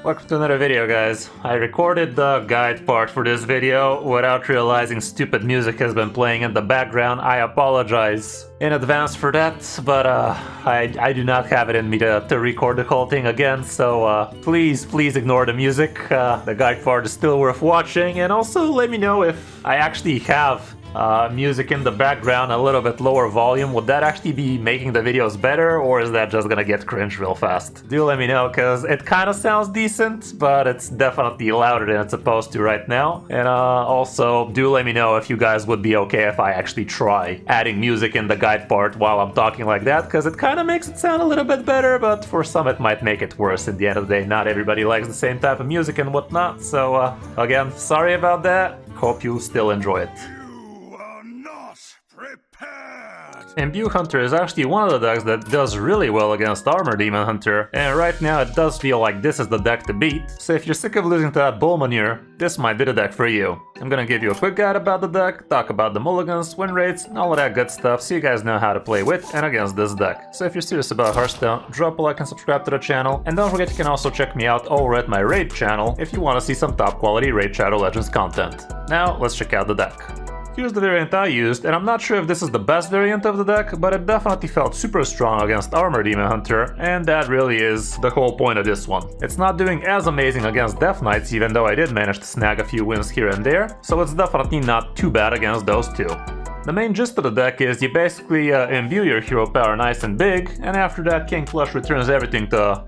Welcome to another video, guys. I recorded the guide part for this video without realizing stupid music has been playing in the background. I apologize in advance for that, but I do not have it in me to record the whole thing again, so please ignore the music. The guide part is still worth watching, and also let me know if I actually have music in the background, a little bit lower volume. Would that actually be making the videos better, or is that just gonna get cringe real fast? Do let me know, because it kind of sounds decent, but it's definitely louder than it's supposed to right now. And also, do let me know if you guys would be okay if I actually try adding music in the guide part while I'm talking like that, because it kind of makes it sound a little bit better, but for some it might make it worse. In the end of the day, not everybody likes the same type of music and whatnot, so again, sorry about that. Hope you still enjoy it. Imbue Hunter is actually one of the decks that does really well against Armor Demon Hunter, and right now it does feel like this is the deck to beat, so if you're sick of losing to that bull manure, this might be the deck for you. I'm gonna give you a quick guide about the deck, talk about the mulligans, win rates, and all of that good stuff so you guys know how to play with and against this deck. So if you're serious about Hearthstone, drop a like and subscribe to the channel, and don't forget you can also check me out over at my raid channel if you want to see some top quality Raid Shadow Legends content. Now let's check out the deck. Here's the variant I used, and I'm not sure if this is the best variant of the deck, but it definitely felt super strong against Armor Demon Hunter, and that really is the whole point of this one. It's not doing as amazing against Death Knights, even though I did manage to snag a few wins here and there, so it's definitely not too bad against those two. The main gist of the deck is you basically imbue your hero power nice and big, and after that King Flush returns everything to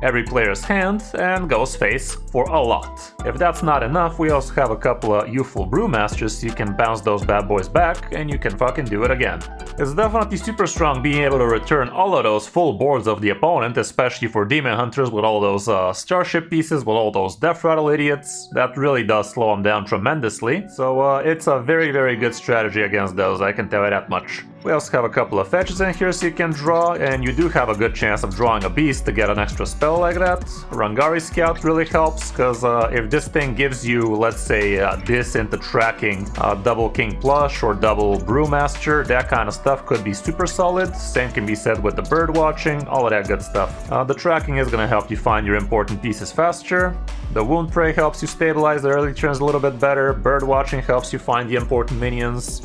every player's hand and goes face for a lot. If that's not enough, we also have a couple of youthful brewmasters so you can bounce those bad boys back and you can fucking do it again. It's definitely super strong being able to return all of those full boards of the opponent, especially for demon hunters with all those starship pieces, with all those death rattle idiots. That really does slow them down tremendously, so it's a very good strategy against those, I can tell you that much. We also have a couple of fetches in here so you can draw, and you do have a good chance of drawing a beast to get an extra spell like that. Rangari Scout really helps, because if this thing gives you, let's say, this into tracking double King Plush or double Brewmaster, that kind of stuff could be super solid. Same can be said with the bird watching, all of that good stuff. The tracking is going to help you find your important pieces faster. The Wound Prey helps you stabilize the early turns a little bit better. Bird watching helps you find the important minions.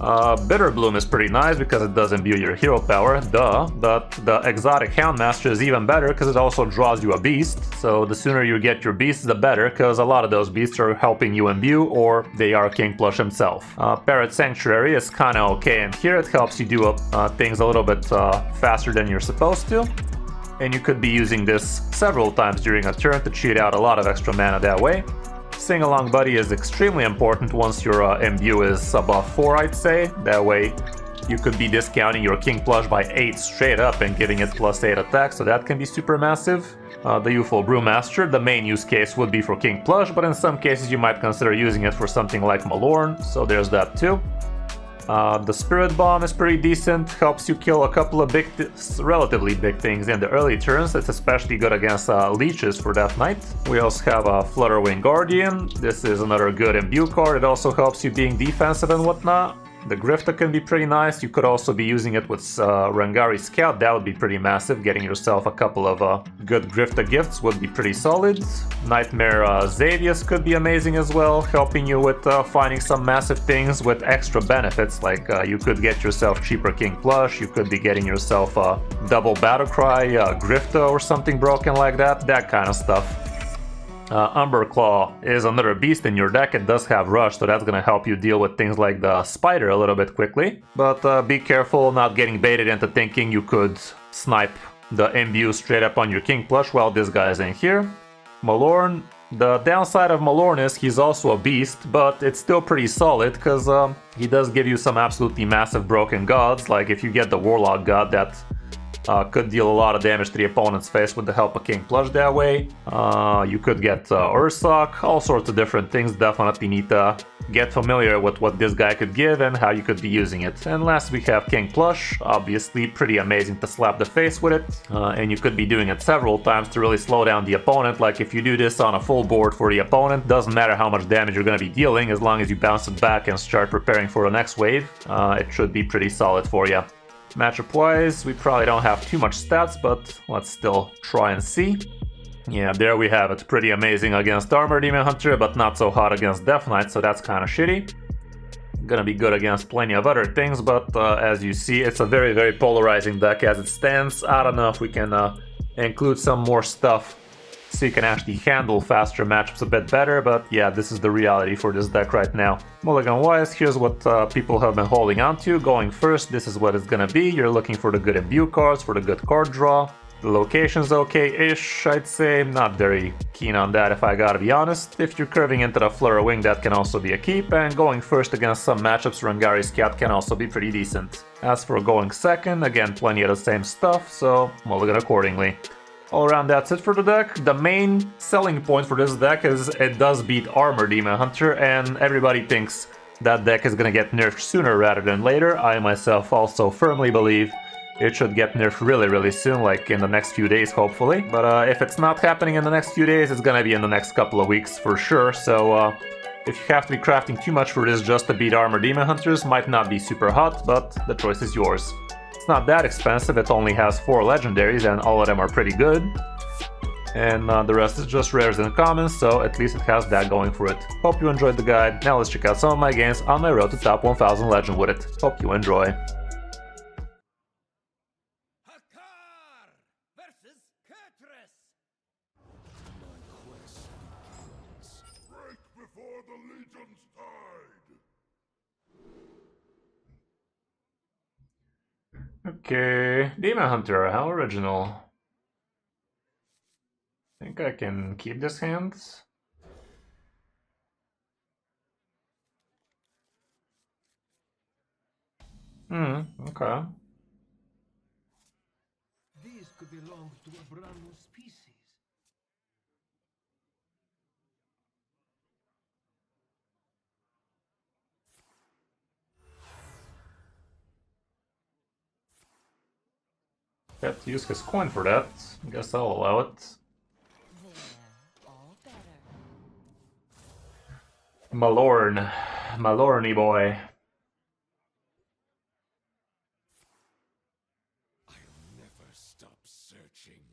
Bitter Bloom is pretty nice because it does imbue your hero power, but the Exotic Houndmaster is even better because it also draws you a beast. So the sooner you get your beasts, the better, because a lot of those beasts are helping you imbue, or they are King Plush himself. Parrot Sanctuary is kind of okay, and here it helps you do things a little bit faster than you're supposed to. And you could be using this several times during a turn to cheat out a lot of extra mana that way. Sing Along Buddy is extremely important once your imbue is above 4, I'd say. That way you could be discounting your King Plush by 8 straight up and giving it +8 attack, so that can be super massive. The Youthful Brewmaster, the main use case would be for King Plush, but in some cases you might consider using it for something like Malorn, so there's that too. The Spirit Bomb is pretty decent, helps you kill a couple of relatively big things in the early turns. It's especially good against leeches for Death Knight. We also have a Flutterwing Guardian. This is another good imbue card. It also helps you being defensive and whatnot. The Grifta can be pretty nice. You could also be using it with Rangari Scout. That would be pretty massive. Getting yourself a couple of good Grifta gifts would be pretty solid. Nightmare Xavius could be amazing as well, helping you with finding some massive things with extra benefits, like you could get yourself cheaper King Plush, you could be getting yourself a double Battlecry, Grifta or something broken like that kind of stuff. Umberclaw is another beast in your deck. It does have Rush, so that's gonna help you deal with things like the Spider a little bit quickly. But be careful not getting baited into thinking you could snipe the imbue straight up on your King Plush while this guy is in here. Malorn, the downside of Malorn is he's also a beast, but it's still pretty solid because he does give you some absolutely massive broken gods. Like if you get the Warlock God, that could deal a lot of damage to the opponent's face with the help of King Plush that way. You could get Ursoc, all sorts of different things. Definitely need to get familiar with what this guy could give and how you could be using it. And last we have King Plush, obviously pretty amazing to slap the face with it. And you could be doing it several times to really slow down the opponent. Like if you do this on a full board for the opponent, doesn't matter how much damage you're going to be dealing, as long as you bounce it back and start preparing for the next wave, it should be pretty solid for you. Matchup wise, we probably don't have too much stats, but let's still try and see. Yeah, there we have it. Pretty amazing against Armor Demon Hunter, but not so hot against Death Knight, so that's kind of shitty. Gonna be good against plenty of other things, but as you see, it's a very, very polarizing deck as it stands. I don't know if we can include some more stuff so you can actually handle faster matchups a bit better, but yeah, this is the reality for this deck right now. Mulligan-wise, here's what people have been holding on to. Going first, this is what it's gonna be. You're looking for the good imbue cards, for the good card draw. The location's okay-ish, I'd say. Not very keen on that if I gotta be honest. If you're curving into the Fleur Wing, that can also be a keep, and going first against some matchups, Rangari's Cat can also be pretty decent. As for going second, again, plenty of the same stuff, so mulligan accordingly. All around, that's it for the deck. The main selling point for this deck is it does beat Armor Demon Hunter, and everybody thinks that deck is gonna get nerfed sooner rather than later. I myself also firmly believe it should get nerfed really soon, like in the next few days hopefully. But if it's not happening in the next few days, it's gonna be in the next couple of weeks for sure. So if you have to be crafting too much for this just to beat Armor Demon Hunters, might not be super hot, but the choice is yours. It's not that expensive, it only has 4 legendaries and all of them are pretty good. And the rest is just rares and commons, so at least it has that going for it. Hope you enjoyed the guide. Now let's check out some of my games on my road to top 1000 legend with it. Hope you enjoy. Okay, Demon Hunter, how original. Think I can keep this hand? Okay. These could belong to a brand new species. Have to use his coin for that. Guess I'll allow it. Malorn. Malorny boy. I'll never stop searching.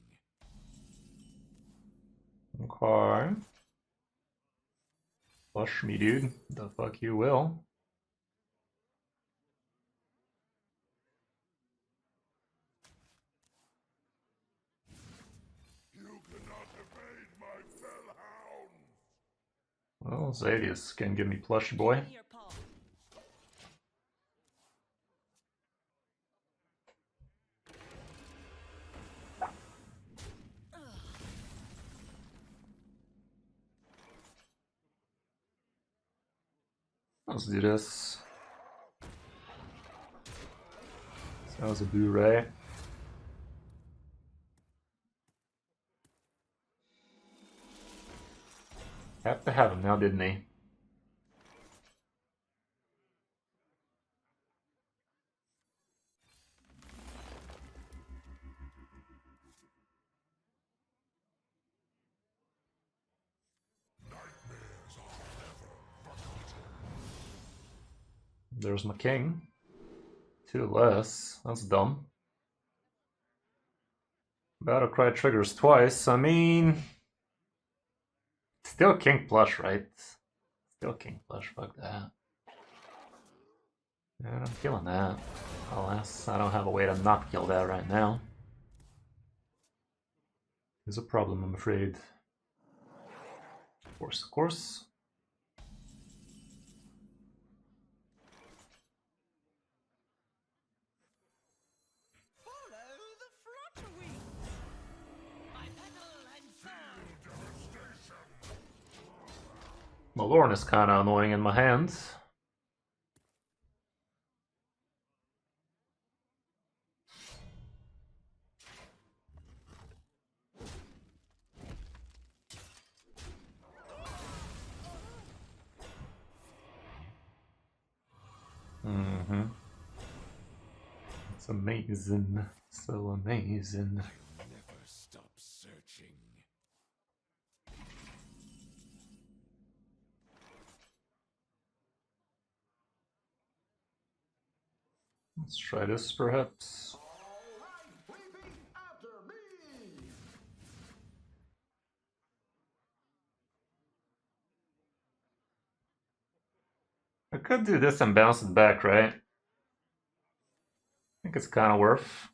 Okay. Flush me, dude. The fuck you will. You cannot evade my fellhound. Well, Zadius can give me plushy boy. Let's do this. Sounds a Blu-ray. Have to have him now, didn't he? There's my king. 2 less. That's dumb. Battlecry triggers twice. I mean... Still king plush, right? Still king plush, fuck that. Yeah, I'm killing that. Alas, I don't have a way to not kill that right now. There's a problem, I'm afraid. Of course, of course. Malorn is kinda annoying in my hands. It's amazing. So amazing. I'll never stop searching. Let's try this, perhaps. I could do this and bounce it back, right? I think it's kind of worth.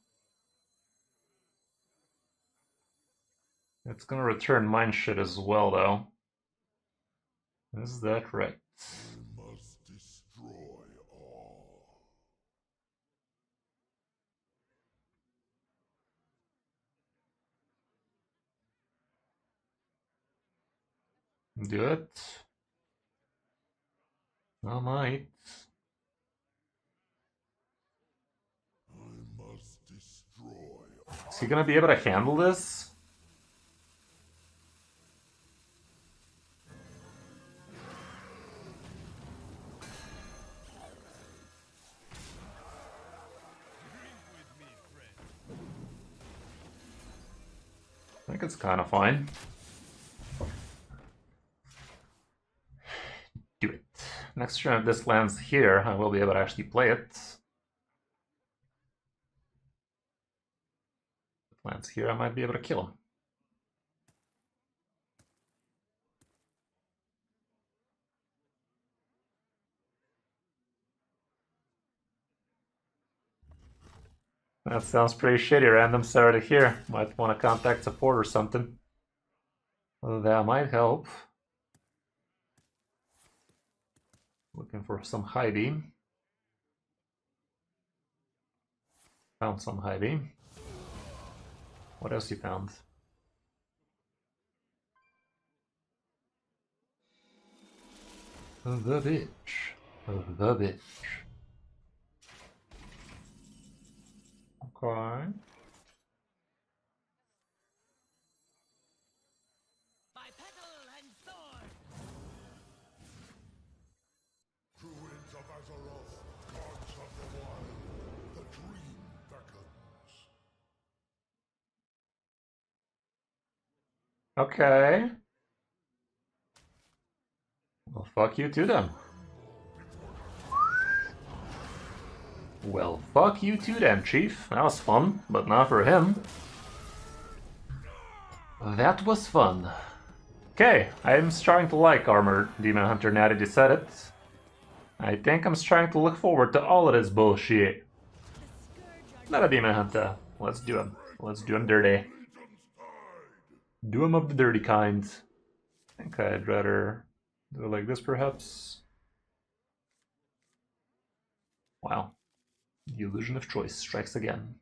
It's gonna return mine shit as well, though. Is that right? I must destroy all. Do it. I might. I must destroy all. Is he gonna be able to handle this? I think it's kind of fine. Do it. Next turn, if this lands here, I will be able to actually play it. If it lands here, I might be able to kill him. That sounds pretty shitty. Random Sarah to here. Might want to contact support or something. That might help. Looking for some high beam. Found some high beam. What else you found? The bitch. The bitch. Okay. By petal and sword. Druids of Azeroth, gods of the wild, the dream beckons. Okay. Well, fuck you too then. Well, fuck you too then, Chief. That was fun, but not for him. That was fun. Okay, I'm starting to like Armor Demon Hunter now that you said it. I think I'm starting to look forward to all of this bullshit. Not a Demon Hunter. Let's do him. Let's do him dirty. Do him of the dirty kind. I think I'd rather do it like this, perhaps. Wow. The illusion of choice strikes again.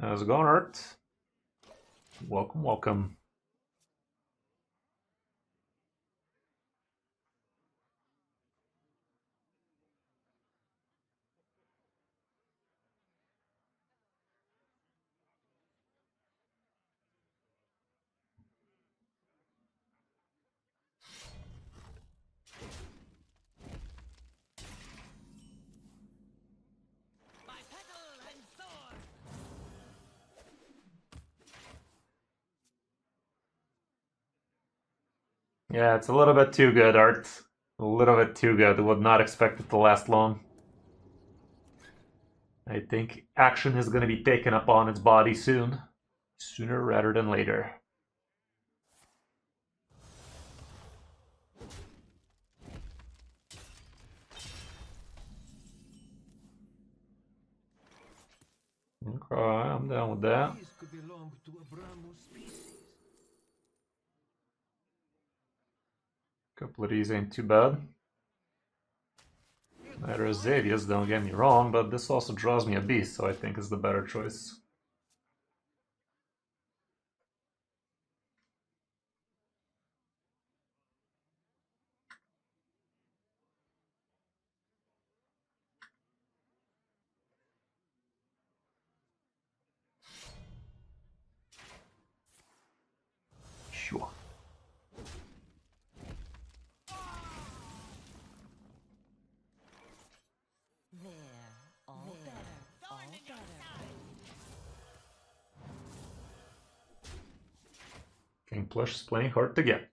How's it going, Art? Welcome, welcome. By petal and sword. Yeah, it's a little bit too good, Art. A little bit too good. Would not expect it to last long. I think action is going to be taken upon its body soon. Sooner rather than later. Okay, I'm down with that. These could belong to a Brahmo species. Couple of these ain't too bad. Neither is Xavius, don't get me wrong, but this also draws me a beast, so I think is the better choice. Sure. There, all better, all better. King Plush is playing hard to get.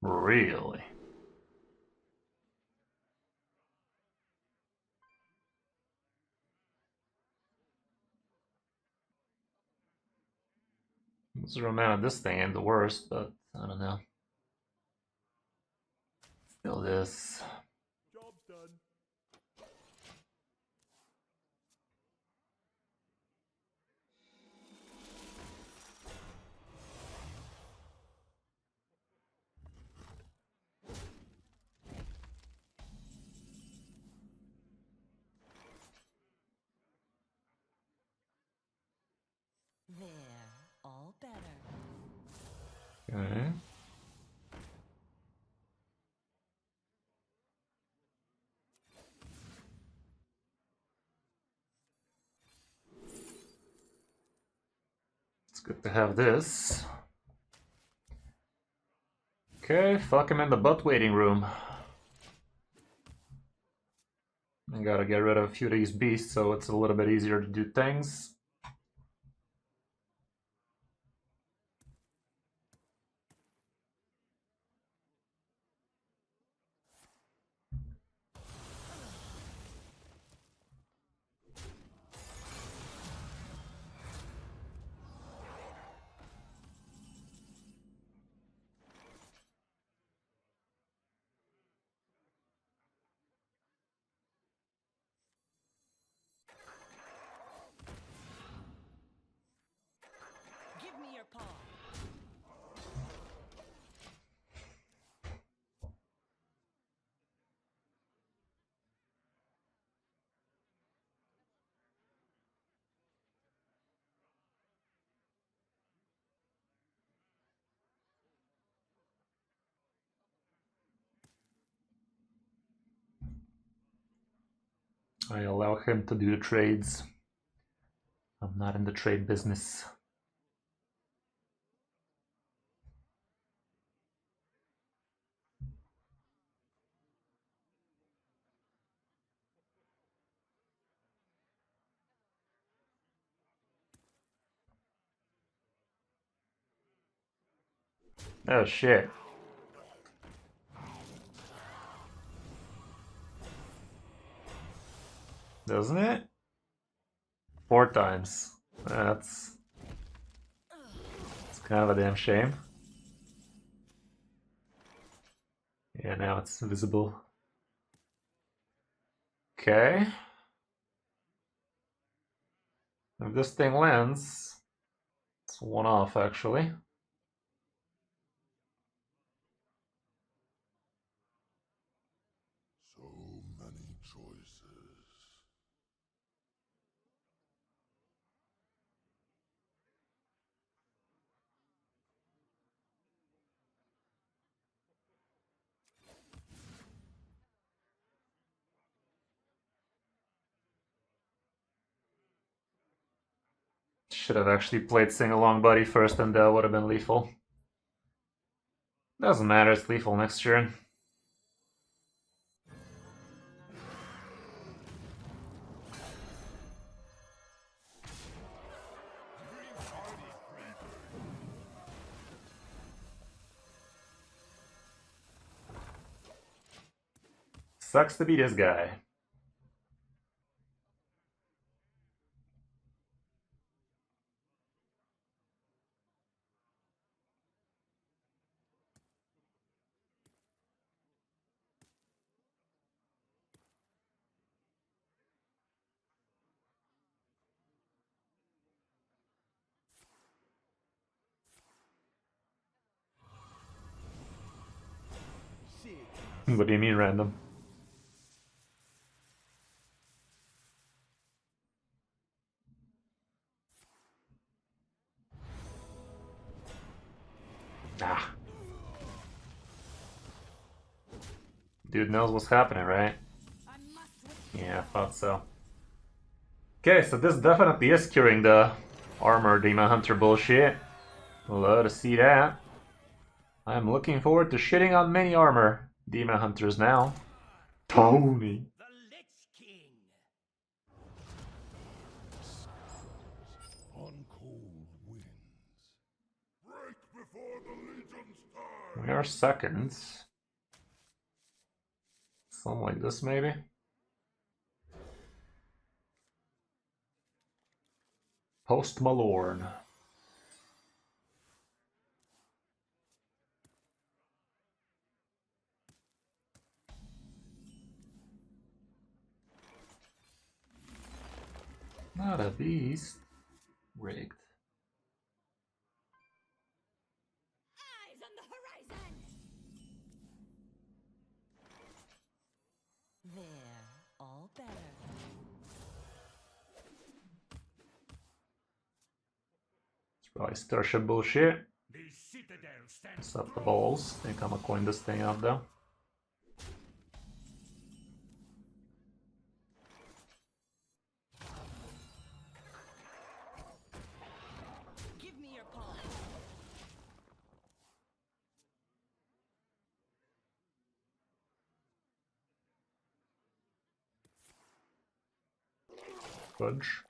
Really? Zero mana this thing ain't the worst, but I don't know. Still this. Job done. There, all better. Okay. It's good to have this. Okay, fuck him in the butt waiting room. I gotta get rid of a few of these beasts so it's a little bit easier to do things. Give me your paw. I allow him to do the trades. I'm not in the trade business. Oh shit. Doesn't it? 4 times. That's kind of a damn shame. Yeah, now it's visible. Okay. If this thing lands, it's 1 off actually. So many choices. Should have actually played Sing Along Buddy first and that would have been lethal. Doesn't matter, it's lethal next turn. Sucks to be this guy. Shit. What do you mean random? Dude knows what's happening, right? Yeah, I thought so. Okay, so this definitely is curing the armor demon hunter bullshit. Love to see that. I'm looking forward to shitting on many armor demon hunters now. Tony. The Lich King. On cold winds. Break before the legion's time. We are seconds. Something like this, maybe? Post Malorn. Not a beast. Rigged. Eyes on the horizon. There, all better. It's probably starship bullshit. The citadel stands Set the balls. Think I'm gonna coin this thing out though. Give me your paw. Fudge.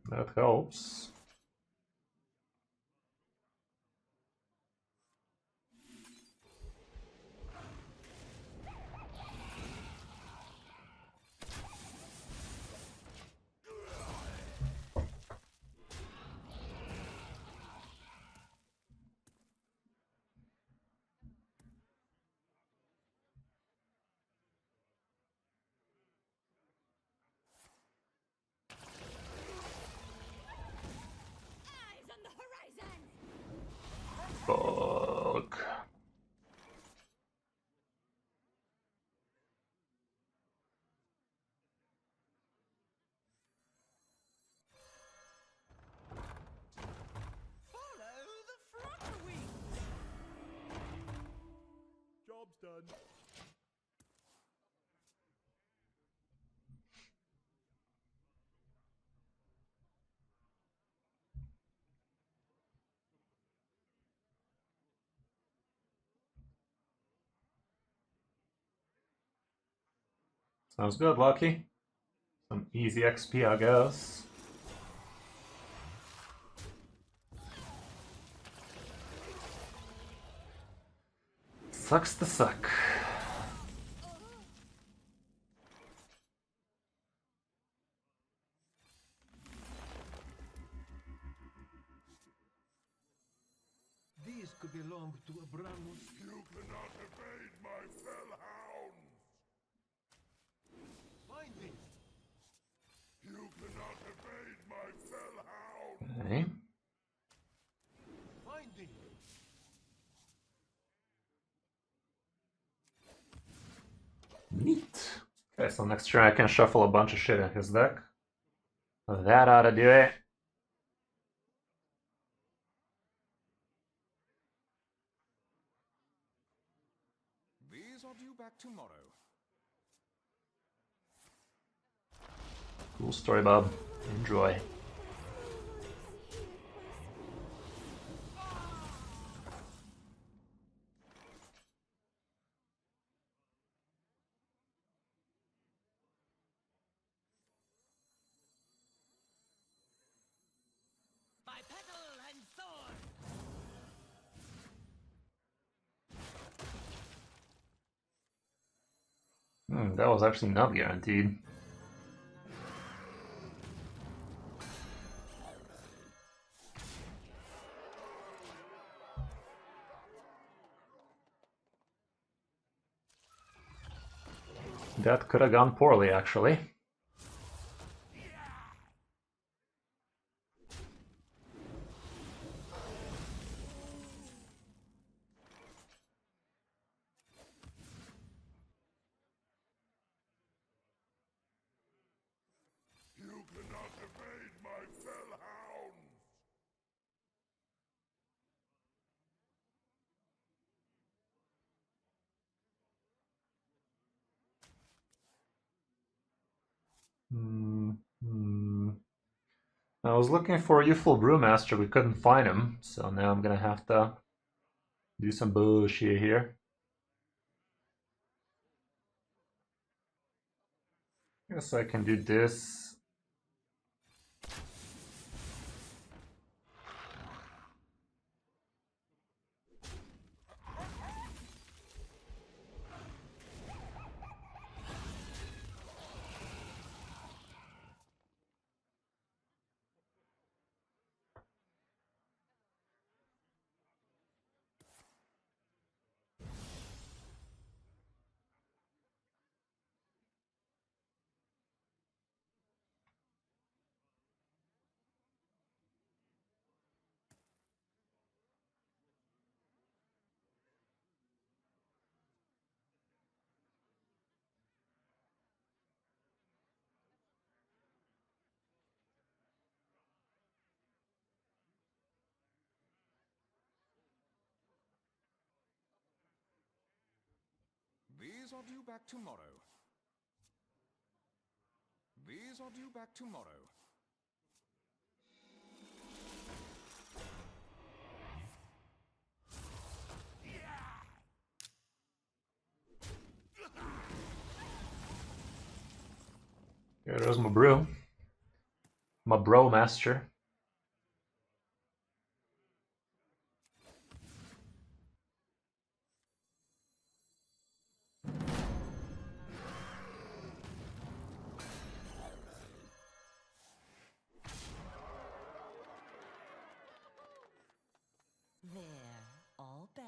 That helps. Eyes on the horizon. Fuck. Follow the flutter wings. Job's done. Sounds good, Lucky. Some easy XP, I guess. Sucks to suck. These could belong to Abramus. You cannot evade my fell hounds. Find me. You cannot evade my fell hounds. Okay. Find me. Neat. Okay, so next turn I can shuffle a bunch of shit in his deck. That ought to do it. These are due back tomorrow. Cool story, Bob. Enjoy. By petal and sword. That was actually not guaranteed. That could have gone poorly, actually. You cannot evade my fell hounds. I was looking for a youthful brewmaster, we couldn't find him, so now I'm gonna have to do some bullshit here. Guess I can do this. These are due back tomorrow. These are due back tomorrow. Here, there's my brew. My bro master. There, all better.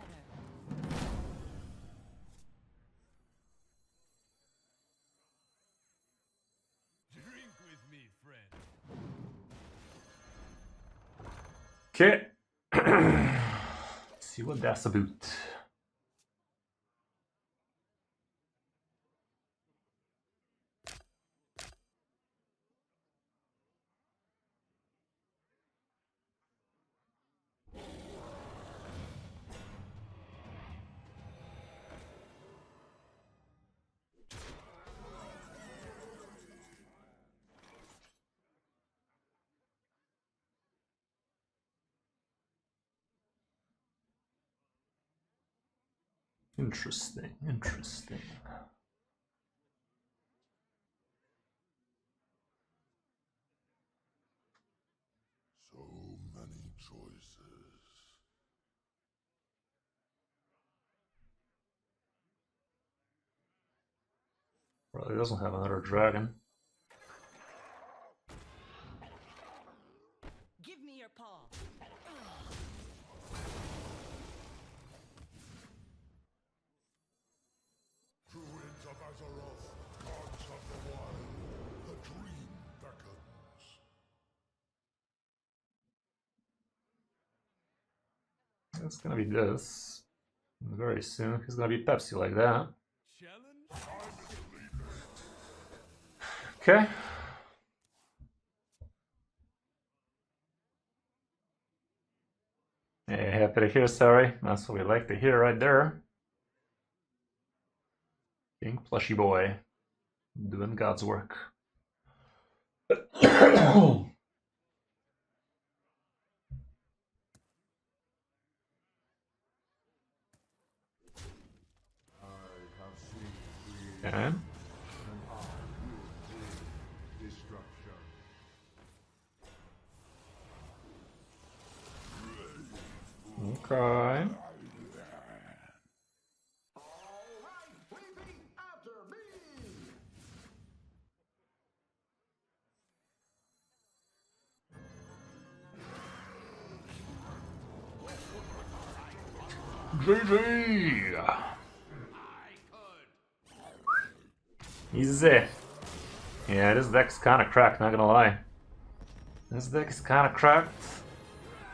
Drink with me, friend. Okay. Let's see what that's about. Interesting, interesting. So many choices. Probably doesn't have another dragon. Give me your paw. Druids of Azeroth, gods of the wild, the dream beckons. It's gonna be this. Very soon. He's gonna be Pepsi like that. Challenge? Okay. Hey, happy to hear, sorry. That's what we like to hear right there. Pink plushy boy. Doing God's work. Okay. Destruction. Okay. GG! Easy. Yeah, this deck's kinda cracked, not gonna lie. This deck is kinda cracked.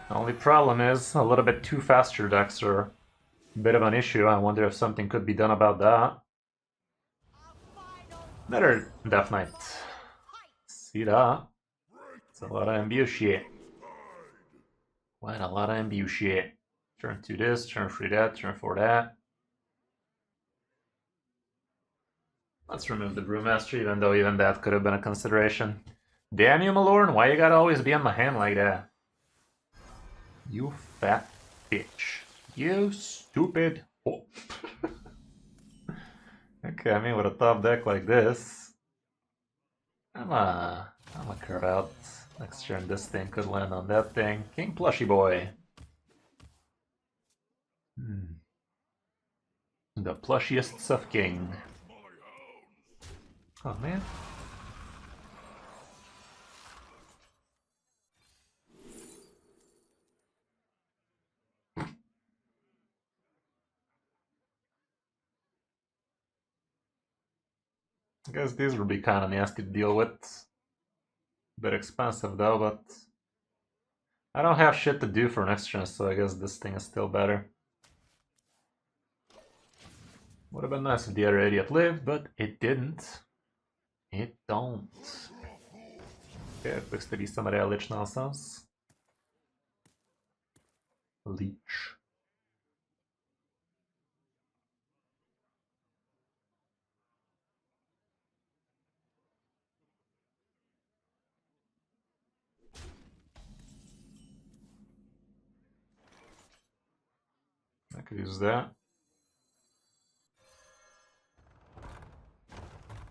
The only problem is a little bit too faster decks are a bit of an issue. I wonder if something could be done about that. Better Death Knight. See that? It's a lot of imbue shit. Quite a lot of imbue shit. Turn 2 this, turn 3 that, turn 4 that. Let's remove the Brewmaster, even though even that could have been a consideration. Damn you, Malorn, why you gotta always be on my hand like that? You fat bitch. You stupid. Oh. Okay, I mean, with a top deck like this, I'm a curve out. Next turn, this thing could land on that thing. King Plushy Boy. The plushiest of king. Oh man. I guess these would be kind of nasty to deal with. Bit expensive though, but I don't have shit to do for next turn, so I guess this thing is still better. Would have been nice if the other idiot lived, but it didn't. It don't. Okay, quick study some of that lich nonsense. Leech. I could use that.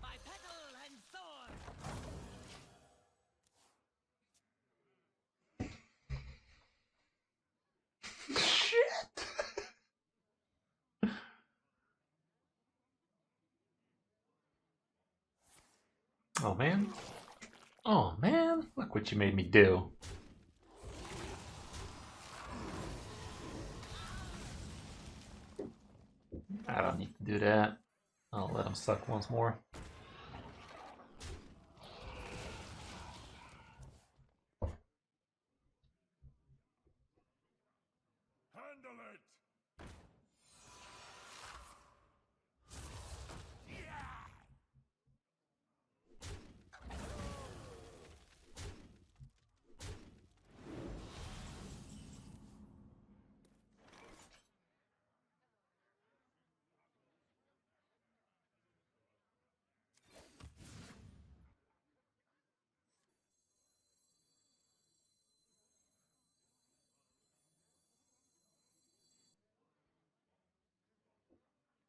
By petal and sword. Shit! Oh man. Oh man, look what you made me do. I don't need to do that. I'll let him suck once more. Handle it!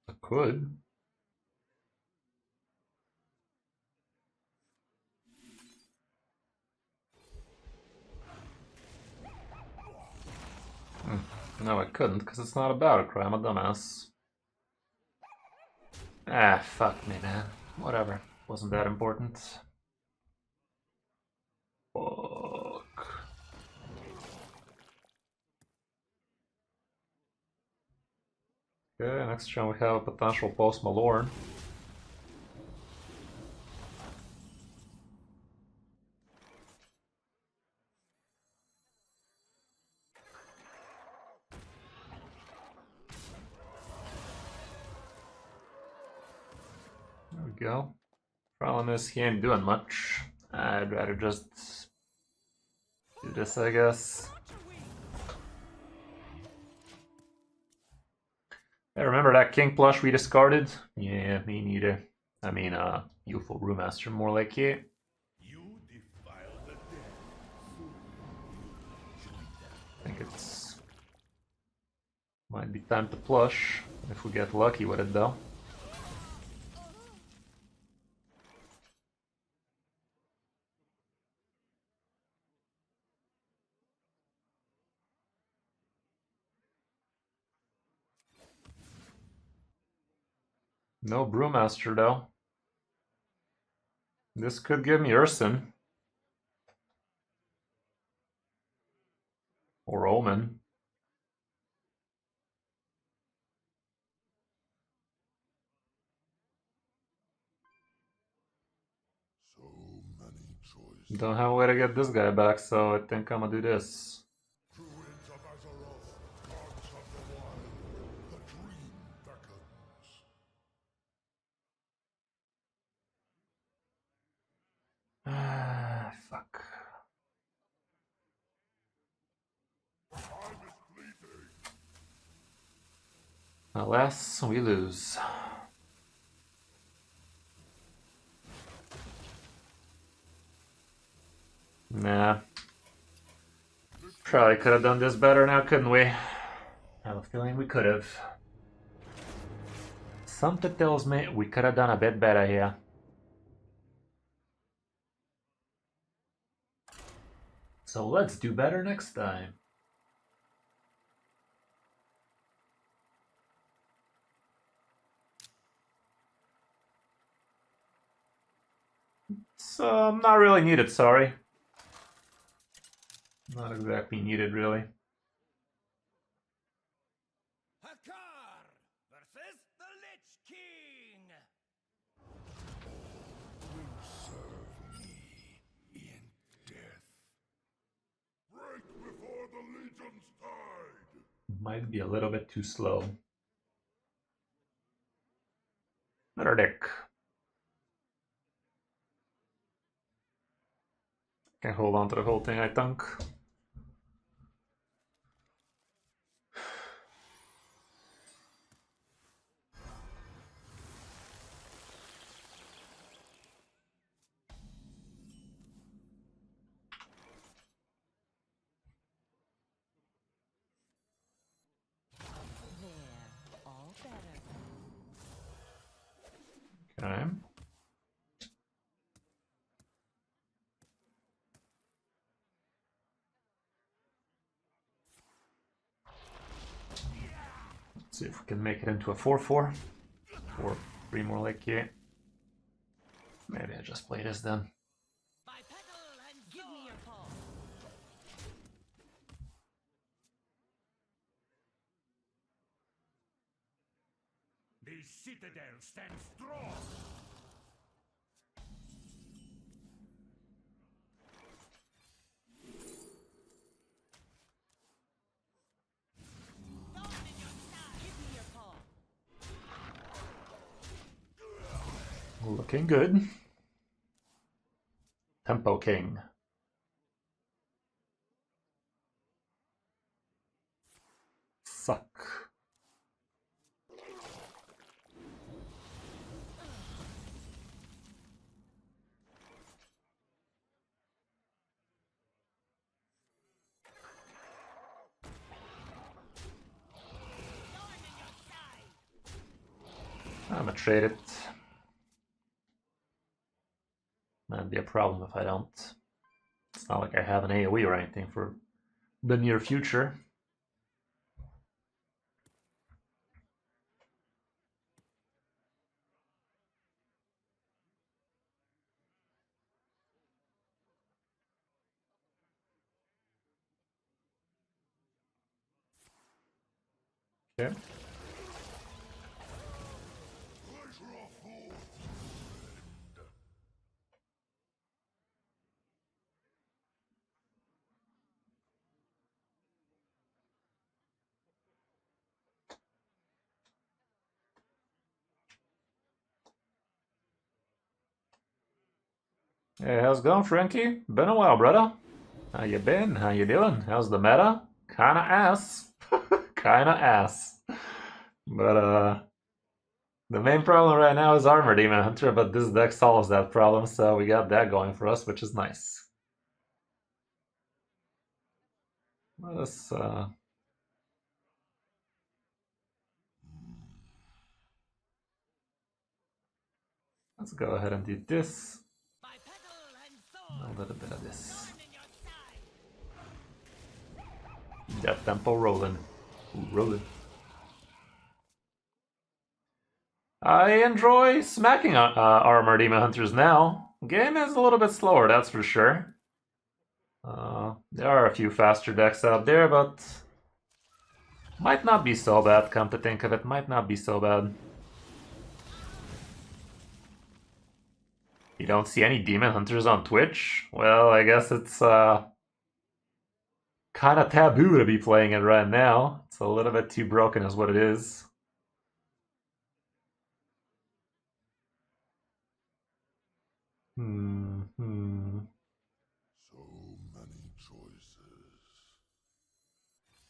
I could. No, I couldn't, because it's not a battle cry. I'm a dumbass. Ah, fuck me, man. Whatever. Wasn't that important. Fuck. Okay, next turn we have a potential Post Malorn. There we go. Problem is he ain't doing much. I'd rather just do this, I guess. Hey, remember that King plush we discarded? Yeah, me neither. I mean, Youthful Brewmaster more like it. You defile the dead. I think it's might be time to plush if we get lucky with it though. No Brewmaster though. This could give me Urson. Or Omen. So many choices. Don't have a way to get this guy back, so I think I'm gonna do this. Druids of Azeroth, gods of the wild, the dream beckons. Ah, fuck. Time is fleeting. Alas, we lose. Nah. Probably could have done this better now, couldn't we? I have a feeling we could have. Something tells me we could have done a bit better here. So let's do better next time. So, not really needed, sorry. Not exactly needed, really. Hakar versus the Lich King. will serve me in death. Break before the Legion's tide. Might be a little bit too slow. Another deck. Can hold on to the whole thing, I think. There, all better. Okay. Let's see if we can make it into a 4-4. Or 3 more like here. Maybe I just play this then. By petal and give me your paw. The citadel stands strong. Thorn in your side. Give me your paw. Looking good. Tempo King. Suck. Thorn in your side. I'm gonna trade it. That'd be a problem if I don't. It's not like I have an AoE or anything for the near future. Okay. Hey, how's it going, Frankie? Been a while, brother. How you been? How you doing? How's the meta? Kinda ass. Kinda ass. But, the main problem right now is Armor Demon Hunter, but this deck solves that problem, so we got that going for us, which is nice. Let's go ahead and do this. By petal and A thorn. little bit of this. Thorn in your side. That tempo rolling. Ooh, rolling. I enjoy smacking Armor Demon Hunters now. Game is a little bit slower, that's for sure. There are a few faster decks out there, but might not be so bad, come to think of it. Might not be so bad. You don't see any Demon Hunters on Twitch? Well, I guess it's kind of taboo to be playing it right now. It's a little bit too broken is what it is. So many choices.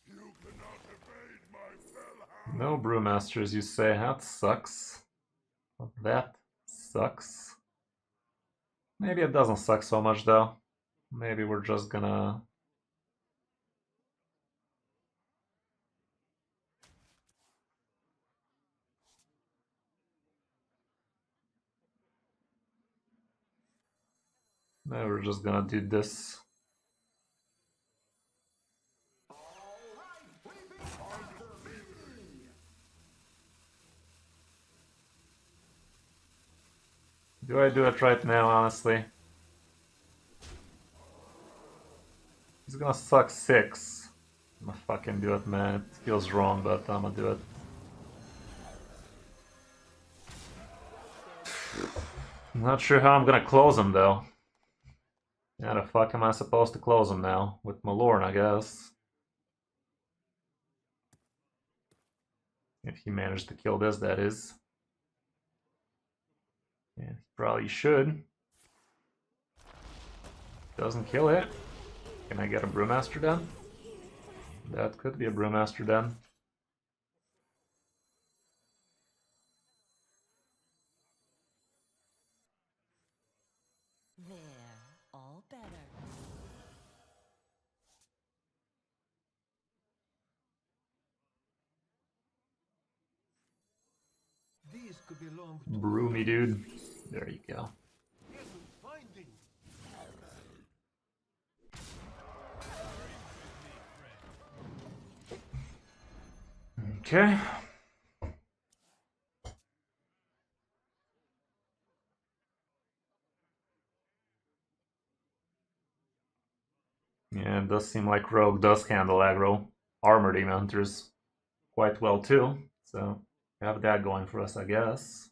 You cannot evade my fell. No Brewmasters, you say? That sucks. That sucks. Maybe it doesn't suck so much, though. Maybe we're just gonna... Maybe we're just gonna do this. Do I do it right now, honestly? He's gonna suck 6. I'm gonna fucking do it, man. It feels wrong, but I'm gonna do it. I'm not sure how I'm gonna close him, though. How the fuck am I supposed to close him now? With Malorn, I guess. If he managed to kill this, that is. Yeah, he probably should. Doesn't kill it. Can I get a Brewmaster then? That could be a Brewmaster then. There, all better. These could belong to Brew me, dude. There you go. finding. Okay. Yeah, it does seem like Rogue does handle aggro. Armor Demon Hunters quite well too, so we have that going for us, I guess.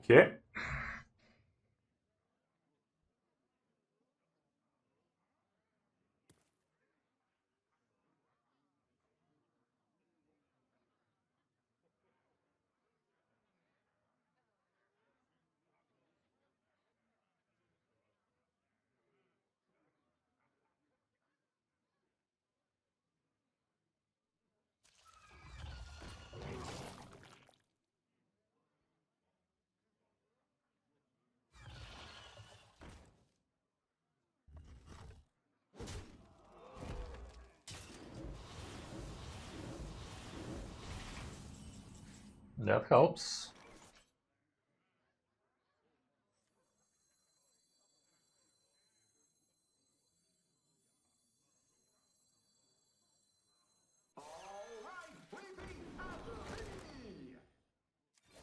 Okay. That helps.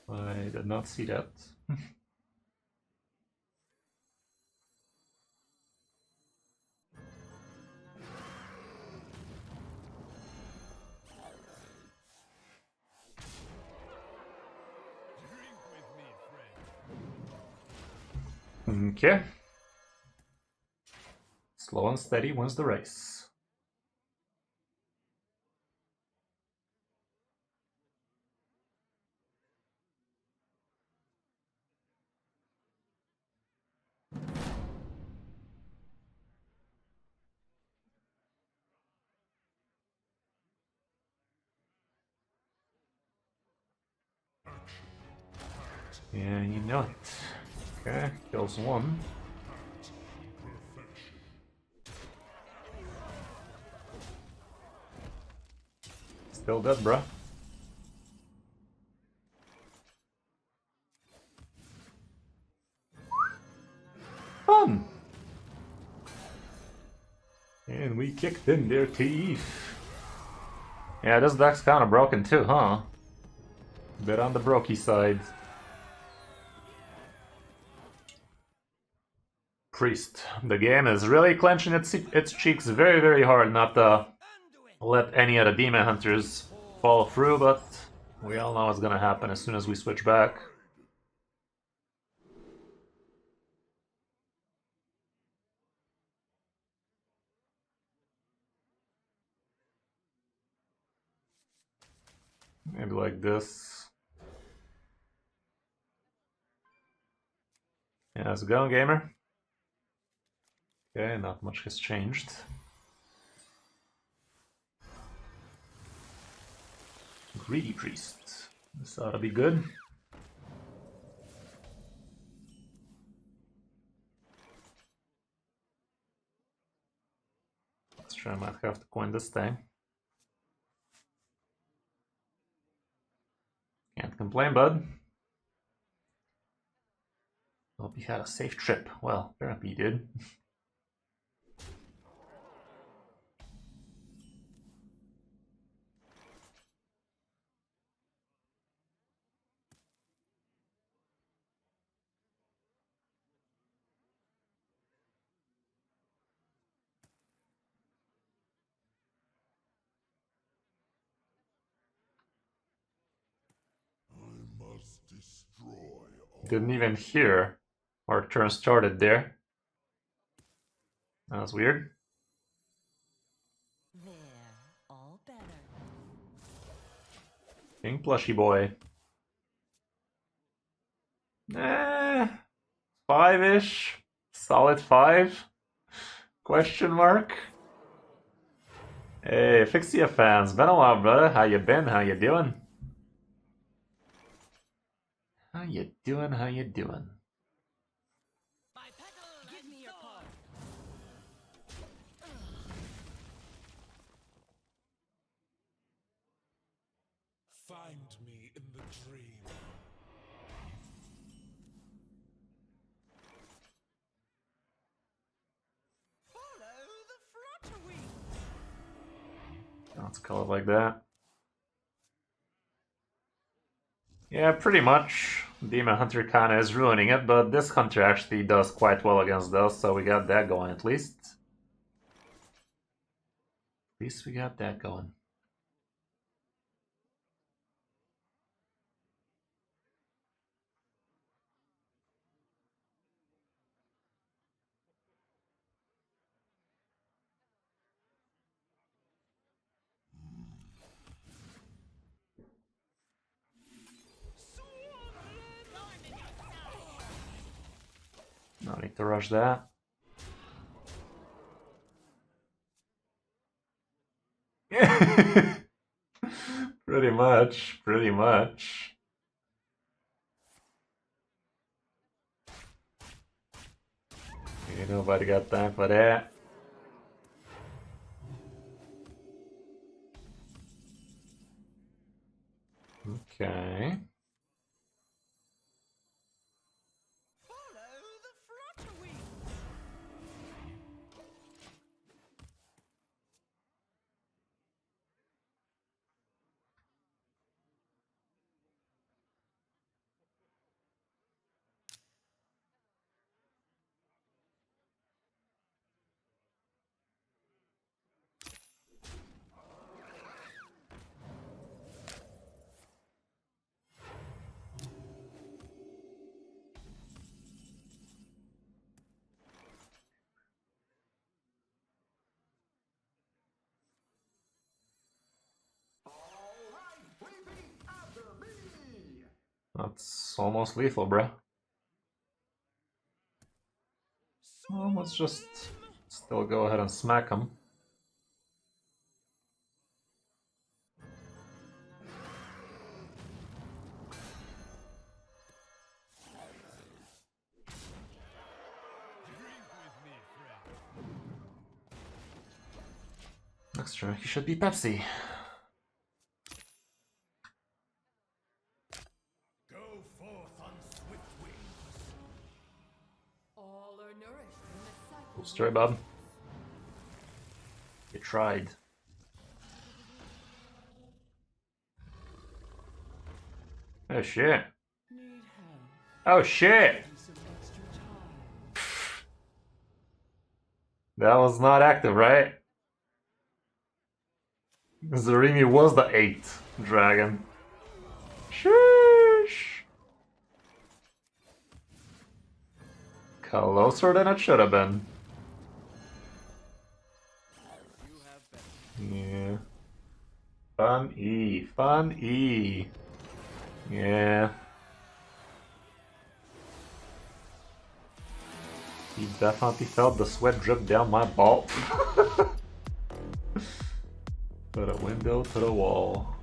I did not see that. Drink with me, friend. Okay. Slow and steady wins the race. Yeah, you know it. Okay, kills one. Still dead, bruh. Fun! And we kicked in their teeth. Yeah, this deck's kinda broken too, huh? Bit on the brokey side. Priest. The game is really clenching its cheeks very, very hard not to let any of the Demon Hunters fall through, but we all know what's gonna happen as soon as we switch back. Maybe like this. Yeah, how's it going, gamer? Okay, not much has changed. Greedy Priest. This ought to be good. Let's try, I might have to coin this thing. Can't complain, bud. Hope you had a safe trip. Well, apparently you did. I must destroy all. Didn't even hear our turn started there. That was weird. There, all better. King Plushy Boy. Five-ish? Solid 5? Question mark? Hey, Fixia fans, been a while, brother. How you been? How you doing? How you doing? How you doing? Give me your card. Find me in the dream. Follow the flutter. Let's call it like that. Yeah, pretty much. Demon Hunter kinda is ruining it, but this Hunter actually does quite well against those, so we got that going at least. At least we got that going. No need to rush that. Pretty much, pretty much. Ain't nobody got time for that. Okay. Follow the flutter. That's almost lethal, bruh. Well, let's just still go ahead and smack him. Next turn, he should be Pepsi. Go forth on swift wings. All are nourished in the cycle. Cool story, Bob. You tried. Oh shit. Need help. Oh shit! Some extra time. That was not active, right? Zarimi was the 8th dragon. Sheesh! Closer than it should have been. Yeah. Fun E. Fun E. Yeah. He definitely felt the sweat drip down my ball. Put a window to the wall.